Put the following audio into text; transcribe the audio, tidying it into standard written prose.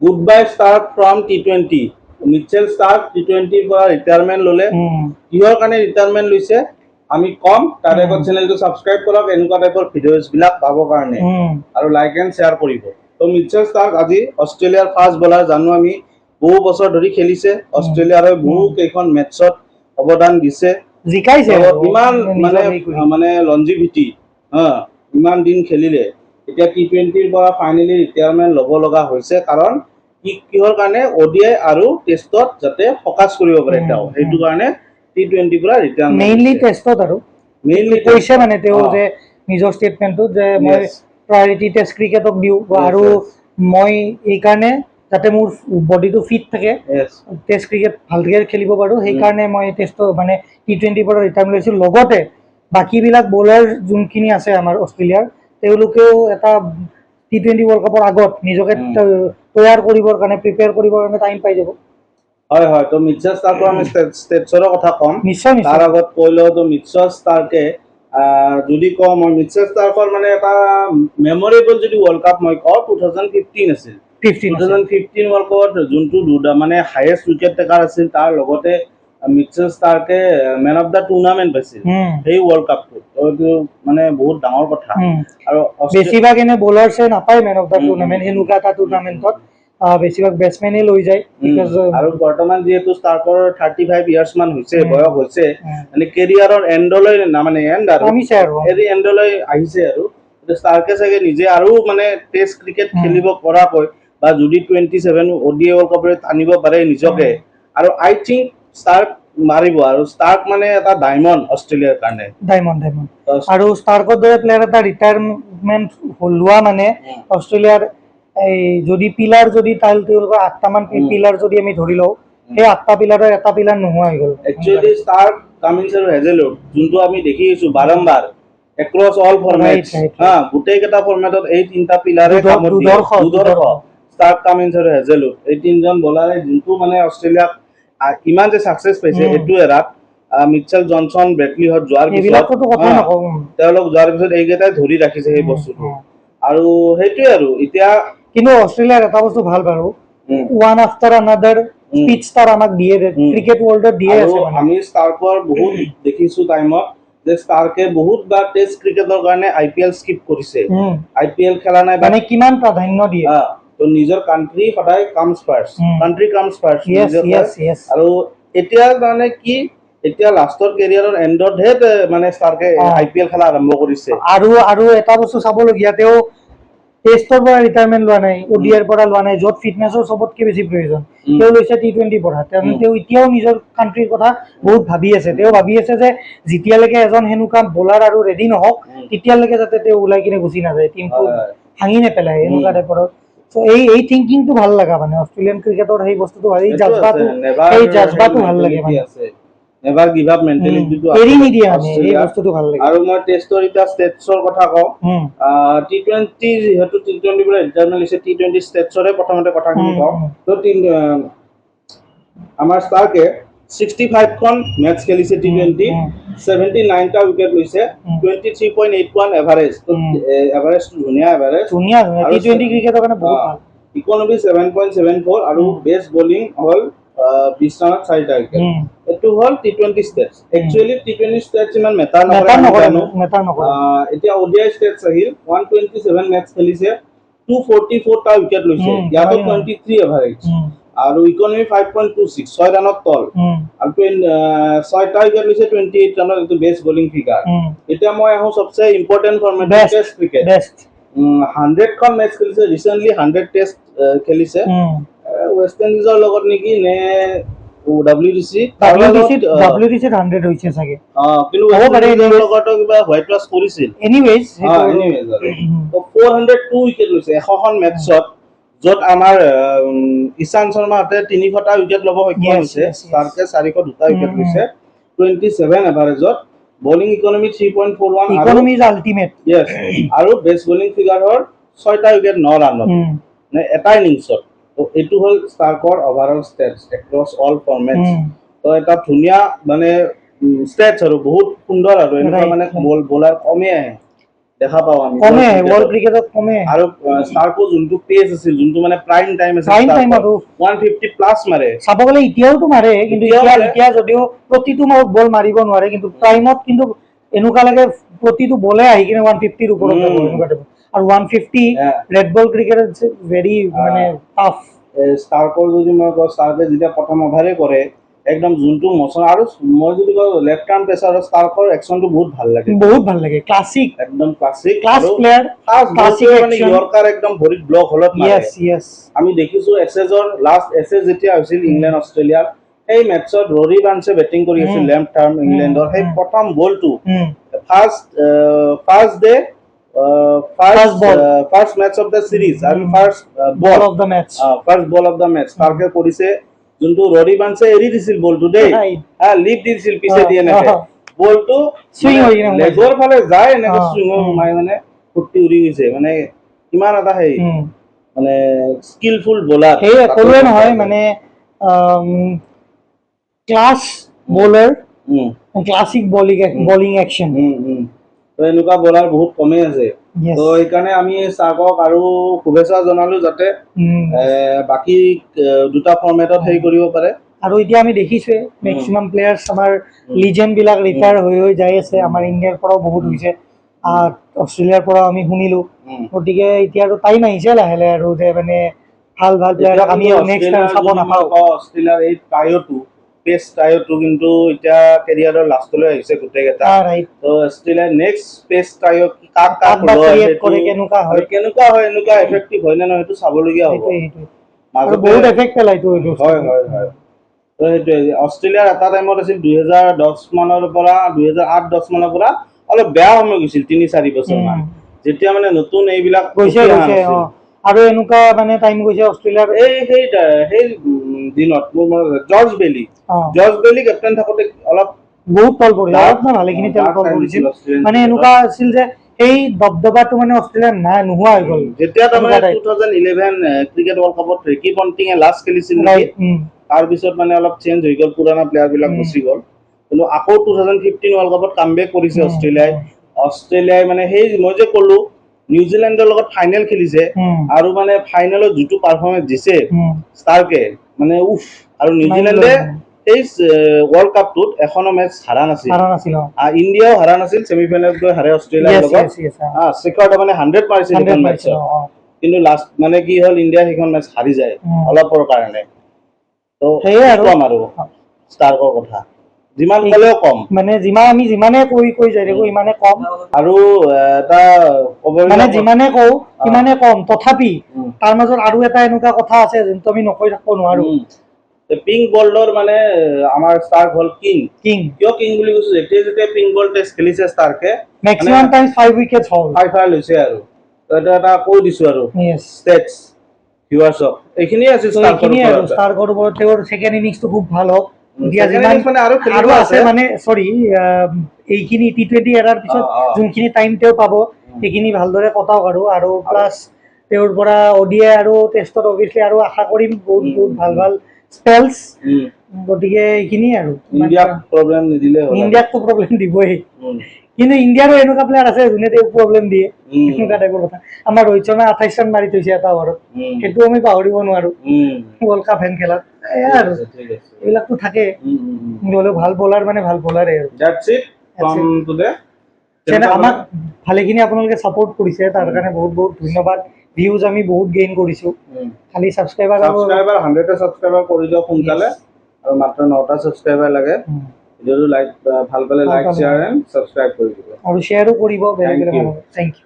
Goodbye Stark from T20 Mitchell Starc T20 পৰা retirement ল'লে কিহৰ কাৰণে ৰিটায়াৰমেণ্ট লৈছে আমি কম তাৰ আগত চেনেলটো সাবস্ক্ৰাইব কৰক এনেকুৱা টাইপৰ ভিডিঅ'জ বিলাক পাবৰ কাৰণে আৰু লাইক এণ্ড শ্বেয়াৰ কৰিব তো মিচেল ষ্টাৰ্ক আজি অষ্ট্ৰেলিয়াৰ ফাষ্ট বলাৰ জানো আমি বহু বছৰ ধৰি খেলিছে অষ্ট্ৰেলিয়াৰ বহু কেইখন মেটছত অৱদান দিছে জিকাইছে ইমান মানে লঞ্জিভিটি ইমান দিন খেলিলে এতিয়া T20 ৰ পৰা ফাইনেলি ৰিটায়াৰমেণ্ট ল'ব লগা হৈছে কাৰণ কিহৰ কাৰণে ODI আৰু টেষ্টত যাতে ফোকাস কৰিব পাৰে তেওঁ সেইটো কাৰণে T20 পৰা ৰিটায়াৰমেণ্ট মেইনলি টেষ্টত আৰু মেইনলি কৈছে মানে তেওঁ যে নিজৰ ষ্টেটমেন্টত যে মই প্ৰায়োৰিটি টেষ্ট ক্ৰিকেটক দিও আৰু মই এই কাৰণে যাতে মোৰ বডিটো ফিট থাকে টেষ্ট ক্ৰিকেট ভালকৈ খেলিব পাৰো সেই কাৰণে মই টেষ্ট মানে T20 পৰা ৰিটায়াৰমেণ্ট লৈছো লগতে বাকিবিলাক বলাৰ যোনখিনি আছে আমাৰ অষ্ট্ৰেলিয়াৰ তেওঁলোকেও এটা T20 ৱৰ্ল্ড কাপৰ আগত নিজকে তৈয়াৰ কৰিবৰ কাৰণে প্ৰিপেয়াৰ কৰিবৰ কাৰণে টাইম পাই যাব হয় হয় তো মিচেল ষ্টাৰ্কৰ আমি ষ্টেটছৰ কথা কম তাৰ আগত কৈলেও তো মিচেল ষ্টাৰ্কে যদি কওঁ মই মিচেল ষ্টাৰ্কৰ মানে এটা মেমৰেবল যদি ৱৰ্ল্ড কাপ মই কওঁ 2015 আছিল 2015 ৱৰ্ল্ড কাপত যোনটো মানে হাইয়েষ্ট উইকেট টেকাৰ আছিল তাৰ লগতে মিচেল ষ্টাৰ্কে মেন অফ দা টুৰ্নামেণ্ট পাইছিল সেই ৱৰ্ল্ড কাপটো তো মানে বহুত ডাঙৰ কথা আৰু বেছিভাগ এনে বলাৰছে নাপায় মেন অফ দা টুৰ্নামেণ্ট এনেকুৱা এটা টুৰ্নামেণ্টত বেছিভাগ বেটসমেনে লৈ যায় আৰু বৰ্তমান যেহেতু ষ্টাৰ্কৰ 35 ইয়াৰ্স মান হৈছে বয়স হৈছে মানে কেৰিয়াৰৰ এন্ডলৈ না মানে এন্ড আৰু এই এন্ডলৈ আহিছে আৰু ষ্টাৰ্কে চাগে নিজে আৰু মানে টেষ্ট ক্ৰিকেট খেলিব পৰাকৈ বা যদি 27 ODI ৱৰ্ল্ড কাপত আনিব পাৰে নিজকে আৰু আই থিংক ষ্টাৰ্ক মাৰিব আৰু ষ্টাৰ্ক মানে এটা ডায়মণ্ড অষ্ট্ৰেলিয়াৰ কাৰণে ডায়মণ্ড আৰু ষ্টাৰ্কৰ দৰে প্লেয়াৰ এটা ৰিটায়াৰমেণ্ট লোৱা মানে অষ্ট্ৰেলিয়াৰ এই যদি পিলাৰ যদি তেওঁলোকৰ 8টা মান পিলাৰ যদি আমি ধৰি লওঁ সেই 8টা পিলাৰৰ এটা পিলাৰ নোহোৱা হৈ গ'ল একচুৱেলি ষ্টাৰ্ক কামিন্স আৰু হেজেলউড যোনটো আমি দেখিছো বাৰম্বাৰ এক্ৰছ অল ফৰমেটছ গোটেই কেইটা ফৰমেটত এই তিনটা পিলাৰে কামত দিয়ে ষ্টাৰ্ক কামিন্স আৰু হেজেলউড এই তিনজন বলাৰে যোনটো মানে অষ্ট্ৰেলিয়াক ইমান যে সাকসেস পাইছে এটো এৰাত মিচেল জনসন ব্ৰেটলি হট যোৱাৰ পিছত তেওঁলোক যোৱাৰ পিছত এইকেইটাই ধৰি ৰাখিছে সেই বস্তুটো আৰু সেইটোৱে আৰু এতিয়া কিন্তু অষ্ট্ৰেলিয়াৰ এটা বস্তু ভাল বাৰু one after another speed star আমাক দিয়ে ক্ৰিকেট ৱৰ্ল্ডত দিয়ে আছে আমি ষ্টাৰ্কৰ বহুত দেখিছো টাইমত যে ষ্টাৰ্কে বহুত বাৰ টেষ্ট ক্ৰিকেটৰ কাৰণে IPL স্কিপ কৰিছে IPL খেলা নাই মানে কিমান প্ৰাধান্য দিয়ে তো নিজৰ কান্ট্ৰি সদায় comes first country comes first আৰু এতিয়া মানে কি এতিয়া লাষ্টৰ কেৰিয়াৰৰ এন্ডত হে মানে ষ্টাৰ্কে IPL খেলা আৰম্ভ কৰিছে আৰু এটা বস্তু চাবলগীয়া তেওঁ টেষ্টৰ পৰা ৰিটায়াৰমেণ্ট লোৱা নাই ODIৰ পৰা লোৱা নাই য'ত ফিটনেছৰ সবতকৈ বেছি প্ৰয়োজন তেওঁ লৈছে T20 পৰা তেওঁ এতিয়াও নিজৰ কান্ট্ৰিৰ কথা বহুত ভাবি আছে তেওঁ ভাবি আছে যে যেতিয়ালৈকে এজন হেনুকা বলাৰ আৰু ৰেডি নহওক তেতিয়ালৈকে যাতে তেওঁ ওলাই কিনে গুচি নাযায় টিমটো ভাঙি নেপেলায় এনেকুৱা টাইপৰ সো এই থিংকিংটো ভাল লাগা মানে অষ্ট্ৰেলিয়ান ক্ৰিকেটৰ সেই বস্তুটো এই জাজবাটো ভাল লাগে মানে নেভাৰ গিভ আপ মেন্টালিটিটো এৰি নিদিয়া মানে এই বস্তুটো ভাল লাগে আৰু মই টেষ্টৰ এটা ষ্টেটছৰ কথা কওঁ T20 যেহেতু T20 পৰা ৰিটায়াৰমেণ্ট লৈছে T20 ষ্টেটছৰে প্ৰথমতে কথাখিনি কওঁ তো আমাৰ ষ্টাৰ্কে 65 খন মেচ খেলিছে T20 79টা উইকেট লৈছে 23.81 এভাৰেজ তো এভাৰেজটো ধুনীয়া এভাৰেজ T20 ক্ৰিকেটৰ কাৰণে বহুত ভাল ইকনমি 7.74 আৰু বেস্ট বোলিং হল 20 ৰানত 4টা উইকেট এটো হল T20 states actually T20 states ইমান মেটাৰ নকৰে এতিয়া ODI ষ্টেটছ আহিল 127 মেচ খেলিছে 244 টা উইকেট লৈছে ইয়াতো 23 এভাৰেজ আৰু ইকনমি 5.26 6 ৰানত তল আৰু 6টা উইকেট লৈছে 28 ৰানত এটো বেস্ট বোলিং ফিগাৰ এতিয়া মই আহো সবচে ইম্পৰ্টেন্ট ফৰমেট টেষ্ট ক্ৰিকেট 100 খন মেচ খেলিছে ৰিসেন্টলি 100 টেষ্ট খেলিছে ওয়েস্ট ইন্ডিজৰ লগত নেকি নে WTC 100 হৈছে সাগে কিন্তু হ'ব পাৰে এৰ লগতো কিবা হোৱাইট ওয়াশ কৰিছিল এনিৱেজ তো 402 উইকেট লৈছে 100 খন মেচত যত আমাৰ ঈশান শৰ্মাতে 300টা উইকেট লব সক্ষম হৈছে ষ্টাৰ্কে 402টা উইকেট লৈছে 27 এভাৰেজত bowling economy 3.41 economy is ultimate yes আৰু বেস্ট বোলিং ফিগাৰ হল 6টা উইকেট 9 ৰানত মানে এটা ইনিংছত তো এটো হল ষ্টাৰ্কৰ ওভাৰঅল ষ্টেটছ এক্ৰছ অল ফৰমেটছ তো এটা ধুনীয়া মানে ষ্টেটছ আৰু বহুত সুন্দৰ আৰু এনেকুৱা মানে বলাৰ কমে আহে দেখা পাওঁ আমি কমে ৱৰ্ল্ড ক্ৰিকেটত কমে আৰু ষ্টাৰ্কো যোনটো পেজ আছিল যোনটো মানে প্ৰাইম টাইম আছিল Prime time আৰু 150 প্লাছ মাৰে চাব গ'লে এতিয়াওতো মাৰে কিন্তু এতিয়াও মাৰে। এতিয়া যদিও প্ৰতিটো বল মাৰিব নোৱাৰে কিন্তু প্ৰাইমত কিন্তু এনেকুৱা লাগে প্ৰতিটো বলে আহি কিনে 150 ৰ ওপৰত যাব এনেকুৱা টাইপ আৰু 150 Yeah. ৰেড বল ক্ৰিকেটত ভেৰি মানে টাফ ষ্টাৰ্কৰ যদি মই কওঁ ষ্টাৰ্কে যেতিয়া প্ৰথম অভাৰে কৰে একদম যোনটো মচন আৰু মই যদি কওঁ লেফ্ট আৰ্ম পেচাৰৰ ষ্টাৰ্কৰ একচনটো বহুত ভাল লাগে ক্লাছিক একদম ক্লাছিক ক্লাছ প্লেয়াৰ ক্লাছিক মানে ইয়ৰ্কাৰ একদম ভৰিত ব্লক হলত মাৰে ইয়েছ আমি দেখিছো এছেজৰ লাষ্ট এছেজ যেতিয়া হৈছিল ইংলেণ্ড অষ্ট্ৰেলিয়াৰ সেই মেটছত ৰৰি বানছে বেটিং কৰি আছিল লেফ্ট আৰ্ম ইংলেণ্ডৰ সেই প্ৰথম বলটো first day first match of the series আৰু first ball of the match first ball of the match ষ্টাৰ্কে কৰিছে যোনটো ৰৰি বানছে এৰি দিছিল বলটো দেই লিপ দি দিছিল পিছে দিয়ে এনেকে বলটো Swing হৈ কিনে লেগৰ ফালে যায় এনেকে সুইং মাৰি মানে ফুটি উৰি গৈছে মানে কিমান এটা সেই মানে স্কিলফুল বলাৰ সেই ক'লোৱে নহয় মানে class bowler classic bowling action তো এনেকুৱা বলাৰ বহুত কমেই আছে তো সেইকাৰণে আমি ষ্টাৰ্কক আৰু শুভেচ্ছা জনালো যাতে বাকী দুটা ফৰ্মেটত হেৰি কৰিব পাৰে আৰু এতিয়া আমি দেখিছোৱে মেক্সিমাম প্লেয়াৰ্ছ আমাৰ লিজেণ্ড বিলাক ৰিটায়াৰ হৈ যাই আছে আমাৰ ইণ্ডিয়াৰ পৰাও বহুত হৈছে অষ্ট্ৰেলিয়াৰ পৰাও আমি শুনিলো গতিকে এতিয়া আৰু টাইম আহিছে লাহে লাহে আৰু যে মানে ভাল প্লেয়াৰক আমি নেক্সট টাইম চাব নাপাওঁ অষ্ট্ৰেলিয়াৰ এই টাইঅটো পেষ্ট টাইঅটো কিন্তু এতিয়া কেৰিয়াৰৰ লাষ্টলৈ আহিছে গোটেইকেইটা তো অষ্ট্ৰেলিয়াৰ নেক্সট পেষ্ট টাইঅ কাক কেনেকুৱা হয় এনেকুৱা এফেক্টিভ হয় নে নহয় সেইটো চাবলগীয়া হ'ব বহুত এফেক্ট পেলাইতো এইটো হয় তো সেইটোৱে অষ্ট্ৰেলিয়াৰ এটা টাইমত আছিল 2010 মানৰ পৰা 2008-10 মানৰ পৰা অলপ বেয়া সময় গৈছিল 3-4 বছৰ মান যেতিয়া মানে নতুন এইবিলাক গৈছে আৰু এনেকুৱা মানে টাইম গৈছে অষ্ট্ৰেলিয়াৰ সেই দিনত মোৰ জৰ্জ বেলি কেপ্টেইন থাকোঁতে অলপ বহুত তল পৰিছিল অলপ ভালেখিনি তল পৰিছিল মানে এনেকুৱা আছিল যে এই দবদবাটো মানে অষ্ট্ৰেলিয়াৰ নোহোৱা হৈ গ'ল যেতিয়া তাৰমানে 2011 ক্ৰিকেট ৱৰ্ল্ড কাপত ৰিকি পণ্টিঙে লাষ্ট খেলিছিল তাৰপিছত মানে অলপ চেঞ্জ হৈ গ'ল পুৰণা প্লেয়াৰবিলাক গুচি গ'ল কিন্তু আকৌ 2015 ৱৰ্ল্ড কাপত কামবেক কৰিছে অষ্ট্ৰেলিয়াই মানে সেই মই যে ক'লো নিউজিলেণ্ডৰ লগত ফাইনেল খেলিছে আৰু মানে ফাইনেলত যিটো পাৰফৰ্মেঞ্চ দিছে ষ্টাৰ্কে মানে আৰু নিউজিলেণ্ডে এই ৱৰ্ল্ড কাপটোত এখনো মেচ হাৰা নাছিল ইণ্ডিয়াও হাৰা নাছিল ছেমিফাইনেলত গৈ হাৰে অষ্ট্ৰেলিয়াৰ লগত শিখৰ মানে 100 মাৰিছিল এখন মেচত কিন্তু লাষ্ট মানে কি হ'ল ইণ্ডিয়া সেইখন মেচ হাৰি যায় অলপৰ কাৰণে তো সেয়াই আৰু ষ্টাৰ্কৰ কথা যিমান ক'লেও কম মানে আমি যিমানে কৈ যাই থাকো ইমানে কম আৰু এটা মানে যিমানে কওঁ সিমানে কম তথাপি তাৰ মাজত আৰু এটা এনেকুৱা কথা আছে যোনটো আমি নকৈ থাকিব নোৱাৰো পিংক বলৰ মানে আমাৰ ষ্টাৰ্ক হ'ল কিং কিয় কিং বুলি কৈছো যেতিয়া পিংক বল টেষ্ট খেলিছে ষ্টাৰ্কে মেক্সিমাম টাইম 5 উইকেটছ হ'ল 5 লৈছে আৰু এটা কৈ দিছো আৰু ষ্টেটছ ভিউৱাৰ্ছক এইখিনিয়ে আছিল ষ্টাৰ্কৰ ওপৰত তেওঁৰ সেকেন্ড ইনিংছটো খুব ভাল হওক আৰু আছে মানে সৰি এইখিনি T20 এৰাৰ পিছত যোনখিনি টাইম তেওঁ পাব সেইখিনি ভালদৰে কটাওক আৰু প্লাছ তেওঁৰ পৰা ODI আৰু টেষ্টত অবভিয়াছলি আৰু আশা কৰিম বহুত ভাল স্পেলছ গতিকে এইখিনি আৰু ইণ্ডিয়াকতো প্ৰব্লেম দিবই কিন্তু ইণ্ডিয়াৰো এনেকুৱা প্লেয়াৰ আছে যোনে তেওঁক প্ৰব্লেম দিয়ে এনেকুৱা টাইপৰ কথা আমাৰ ৰোহিত শৰ্মাই 28 ৰান মাৰি থৈছে এটা অভাৰত সেইটো আমি পাহৰিব নোৱাৰো ৱৰ্ল্ড কাপ হেন খেলাত আৰু এইবিলাকতো থাকে হ'লেও ভাল বলাৰ মানে ভাল বলাৰে আৰু আমাক ভালেখিনি আপোনালোকে ছাপোৰ্ট কৰিছে তাৰ কাৰণে বহুত ধন্যবাদ ভিউজ আমি বহুত গেইন কৰিছো খালি ছাবস্ক্ৰাইবাৰ 100টা ছাবস্ক্ৰাইবাৰ কৰি দিয়ক সোনকালে আৰু মাত্ৰ 9টা ছাবস্ক্ৰাইবাৰ লাগে ভিডিঅ'টো লাইক ভাল পালে লাইক শ্বেয়াৰ এণ্ড ছাবস্ক্ৰাইব কৰি দিব আৰু শ্বেয়াৰো কৰিব বেলেগ বেলেগ থেংক ইউ